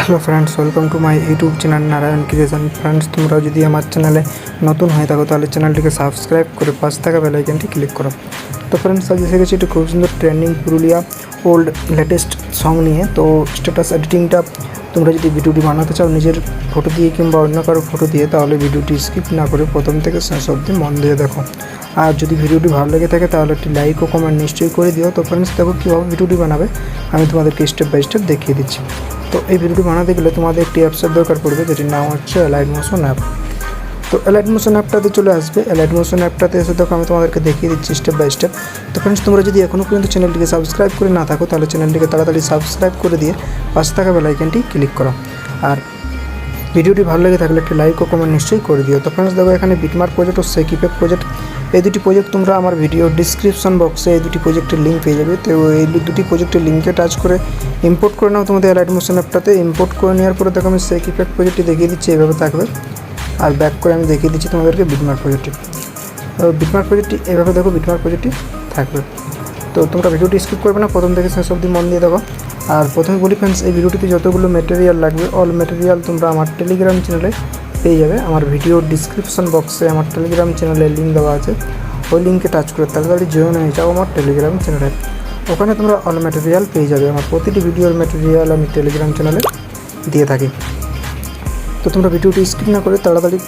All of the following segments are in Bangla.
Hello friends, welcome to my YouTube channel Narayan creation. Friends, তোমরা যদি আমার চ্যানেলে নতুন হয়ে থাকো তাহলে চ্যানেলটিকে সাবস্ক্রাইব করে পাশে থাকা বেল আইকনটি ক্লিক করো। তো ফ্রেন্ডস, আজ এসে গেছি একটি খুব সুন্দর trending Purulia old latest song নিয়ে। তো স্ট্যাটাস এডিটিংটা তোমরা যদি ভিডিওটি বানাতে চাও নিজের ফটো দিয়ে কিংবা অন্য কারো ফটো দিয়ে, তাহলে ভিডিওটি স্কিপ না করে প্রথম থেকে শেষ অবধি মন দিয়ে দেখো। আর যদি ভিডিওটি ভালো লেগে থাকে তাহলে একটি লাইক ও কমেন্ট নিশ্চয়ই করে দিও। তো ফ্রেন্ডস, দেখো কীভাবে ভিডিওটি বানাবে আমি তোমাদেরকে স্টেপ বাই স্টেপ দেখিয়ে দিচ্ছি। তো এই ভিডিওটি বানাতে গেলে তোমাদের একটি অ্যাপসের দরকার পড়বে, যেটির নাম হচ্ছে অ্যালাইট মোশন অ্যাপ। তো অ্যালাইট মোশন অ্যাপটাতে চলে আসবে। অ্যালাইট মোশন অ্যাপটাতে এসে দেখো আমি তোমাদেরকে দেখিয়ে দিচ্ছি স্টেপ বাই স্টেপ। তো ফ্রেন্ডস, তোমরা যদি এখনও পর্যন্ত চ্যানেলটিকে সাবস্ক্রাইব করে না থাকো তাহলে চ্যানেলটিকে তাড়াতাড়ি সাবস্ক্রাইব করে দিয়ে পাশে থাকা বেল আইকনটি ক্লিক করো। আর ভিডিওটি ভালো লেগে থাকলে একটি লাইক ও কমেন্ট নিশ্চয়ই করে দিও। তো ফ্রেন্ডস, দেখো এখানে বিটমার্ক প্রজেক্ট ও সেক ইফেক্ট প্রজেক্ট, এই দুটি প্রজেক্ট তোমরা আমার ভিডিও ডিসক্রিপশন বক্সে এই দুটি প্রজেক্টের লিঙ্ক পেয়ে যাবে। তো এই দুটি প্রজেক্টের লিঙ্কে টাচ করে ইম্পোর্ট করে নাও তোমাদের অ্যালাইট মোশন অ্যাপটাতে। ইম্পোর্ট করে নেওয়ার পরে দেখো আমি সেক ইফেক্ট প্রজেক্টটি দেখিয়ে দিচ্ছি, এইভাবে থাকবে। আর ব্যাক করে আমি দেখিয়ে দিচ্ছি তোমাদেরকে বিটমার্ক প্রজেক্টটি। বিটমার্ক প্রজেক্টটি এইভাবে দেখো, বিটমার্ক প্রজেক্টটি থাকবে। তো তোমরা ভিডিওটি স্কিপ করবে না, প্রথম থেকে শেষ অবধি মন দিয়ে দেখো। আর প্রথমে বলি ফ্রেন্ডস, এই ভিডিওটিতে যতগুলো ম্যাটেরিয়াল লাগবে অল ম্যাটেরিয়াল তোমরা আমার টেলিগ্রাম চ্যানেলে পেয়ে যাবে। আমার ভিডিও ডিসক্রিপশন বক্সে আমার টেলিগ্রাম চ্যানেলের লিঙ্ক দেওয়া আছে, ওই লিঙ্কে টাচ করে তাড়াতাড়ি জয়েন হয়ে যাও আমার টেলিগ্রাম চ্যানেলে। ওখানে তোমরা অল ম্যাটেরিয়াল পেয়ে যাবে। আমার প্রতিটি ভিডিওর ম্যাটেরিয়াল আমি টেলিগ্রাম চ্যানেলে দিয়ে থাকি। তো তোমরা ভিডিওটি স্কিপ না করে তাড়াতাড়ি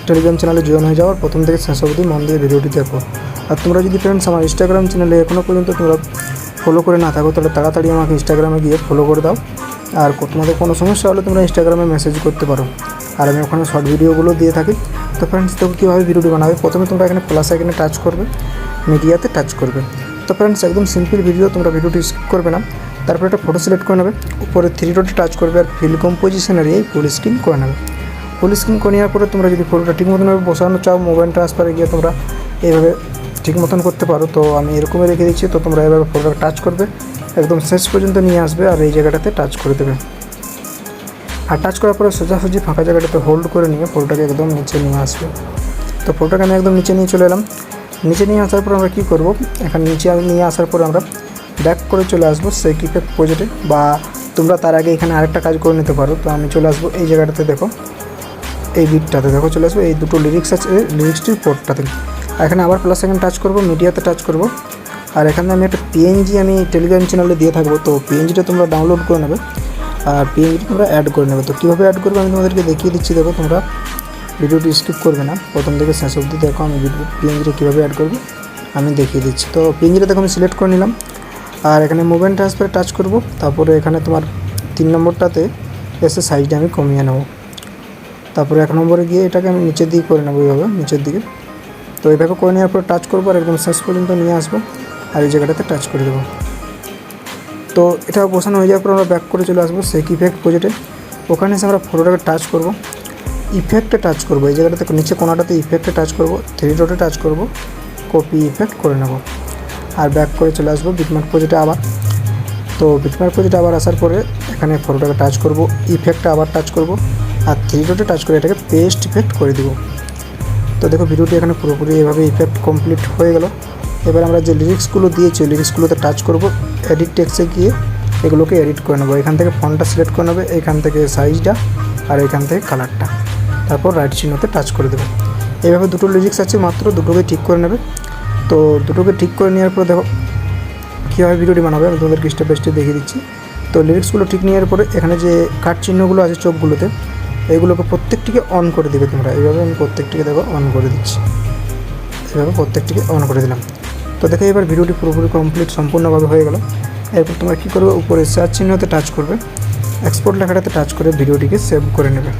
টেলিগ্রাম চ্যানেলে জয়েন হয়ে যাও আর প্রথম থেকে শেষ অবধি মন দিয়ে ভিডিওটি দেখো। আর তোমরা যদি ফ্রেন্ডস আমার ইনস্টাগ্রাম চ্যানেলে এখনও পর্যন্ত তোমরা ফলো করে না থাকো তাহলে তাড়াতাড়ি আমাকে ইনস্টাগ্রামে গিয়ে ফলো করে দাও। আর তোমাদের কোনো সমস্যা হলে তোমরা ইনস্টাগ্রামে মেসেজ করতে পারো, আর আমি ওখানে শর্ট ভিডিওগুলো দিয়ে থাকি। তো ফ্রেন্ডস, দেখো কীভাবে ভিডিওটি বানাবে। প্রথমে তোমরা এখানে প্লাস আইকনে টাচ করবে, মিডিয়াতে টাচ করবে। তো ফ্রেন্ডস, একদম সিম্পল ভিডিও, তোমরা ভিডিওটি স্কিপ করবে না। তারপরে একটা ফটো সিলেক্ট করে নেবে, উপরে 3 ডটে টাচ করবে আর ফিল কম্পোজিশনের এই ফুল স্ক্রিন করে নেবে। ফুল স্ক্রিন করে নেওয়ার পরে তোমরা যদি ফটোটা ঠিক মতনভাবে বসানো চাও মোবাইল ট্রান্সফারে গিয়ে তোমরা এইভাবে ঠিক মতন করতে পারো। তো আমি এরকমই রেখে দিচ্ছি। তো তোমরা এভাবে ফটোটা টাচ করবে, একদম শেষ পর্যন্ত নিয়ে আসবে আর এই জায়গাটাতে টাচ করে দেবে। আর টাচ করার পরে সোজাসুজি ফাঁকা জায়গাটাতে হোল্ড করে নিয়ে ফটোটাকে একদম নিচে নিয়ে আসবে। তো ফটোটাকে আমি একদম নিচে নিয়ে চলে এলাম। নিচে নিয়ে আসার পর আমরা কী করব, এখানে নিচে নিয়ে আসার পরে আমরা ব্যাক করে চলে আসবো সেক ইফেক্ট প্রজেক্টে, বা তোমরা তার আগে এখানে আরেকটা কাজ করে নিতে পারো। তো আমি চলে আসবো এই জায়গাটাতে, দেখো এই বিটটাতে দেখো চলে আসবো, এই দুটো লিরিক্স আছে লিরিক্সটির পোর্টটাতে। এখানে আবার প্লাস সেকেন্ড টাচ করব, মিডিয়াতে টাচ করব। আর এখানে আমি একটা পিএনজি আমি টেলিগ্রাম চ্যানেলে দিয়ে থাকবো। তো পিএনজিটা তোমরা ডাউনলোড করে নেবে আর পিএনজিটা তোমরা অ্যাড করে নেবে। তো কীভাবে অ্যাড করবে আমি তোমাদেরকে দেখিয়ে দিচ্ছি। দেখো তোমরা ভিডিওটি স্কিপ করবে না, প্রথম থেকে শেষ অবধি দেখো আমি পিএনজিটা কীভাবে অ্যাড করবো আমি দেখিয়ে দিচ্ছি। তো পিএনজিটা দেখো আমি সিলেক্ট করে নিলাম আর এখানে মোবাইল ট্রান্সফারে টাচ করব। তারপরে এখানে তোমার 3 নম্বরটাতে এসে সাইজটা আমি কমিয়ে নেব। তারপরে 1 নম্বরে গিয়ে এটাকে আমি নিচের দিকে করে নেবো, এইভাবে নিচের দিকে। তো এইভাবে করে নেওয়ার পর টাচ করবো আর একদম শেষ পর্যন্ত নিয়ে আসবো আর এই জায়গাটাতে টাচ করে দেবো। তো এটা বসানো হয়ে যাওয়ার পর আমরা ব্যাক করে চলে আসবো সেক ইফেক্ট প্রজেক্টে। ওখানে এসে আমরা ফটোটাকে টাচ করব, ইফেক্টে টাচ করব। এই জায়গাটাতে নিচে কোনাটাতে ইফেক্টে টাচ করব, 3 ডটে টাচ করব, কপি ইফেক্ট করে নেব আর ব্যাক করে চলে আসবো বিটমার্ক প্রজেক্টে আবার। তো বিটমার্ক প্রজেক্টে আবার আসার পরে এখানে ফটোটাকে টাচ করব, ইফেক্টে আবার টাচ করব আর 3 ডটে টাচ করে এটাকে পেস্ট ইফেক্ট করে দেবো। তো দেখো ভিডিওটি এখানে পুরোপুরি এভাবে ইফেক্ট কমপ্লিট হয়ে গেল। এবার আমরা যে লিরিক্সগুলো দিয়েছি লিরিক্সগুলোতে টাচ করব, এডিট টেক্সটে গিয়ে এগুলোকে এডিট করে নেবো। এখান থেকে ফন্টটা সিলেক্ট করে নেবে, এখান থেকে সাইজটা আর এখান থেকে কালারটা, তারপর রাইট চিহ্নতে টাচ করে দেবে। এইভাবে দুটো লিরিক্স আছে মাত্র, দুটোকে ঠিক করে নেবে। তো দুটোকে ঠিক করে নেওয়ার পরে দেখো কীভাবে ভিডিওটি বানাবে আমি তোমাদেরকে স্টেপ বাই স্টেপ দেখিয়ে দিচ্ছি। তো লিরিক্সগুলো ঠিক নেওয়ার পরে এখানে যে কাট চিহ্নগুলো আছে চোখগুলোতে, এইগুলোকে প্রত্যেকটিকে অন করে দেবে তোমরা। এইভাবে আমি প্রত্যেকটিকে দেখো অন করে দিচ্ছি, এইভাবে প্রত্যেকটিকে অন করে দিলাম। তো দেখো এবার ভিডিওটি পুরোপুরি কমপ্লিট সম্পূর্ণভাবে হয়ে গেল। এরপর তোমরা কী করবে, উপরে সার্চ চিহ্নতে টাচ করবে, এক্সপোর্ট লেখাটাতে টাচ করে ভিডিওটিকে সেভ করে নেবে।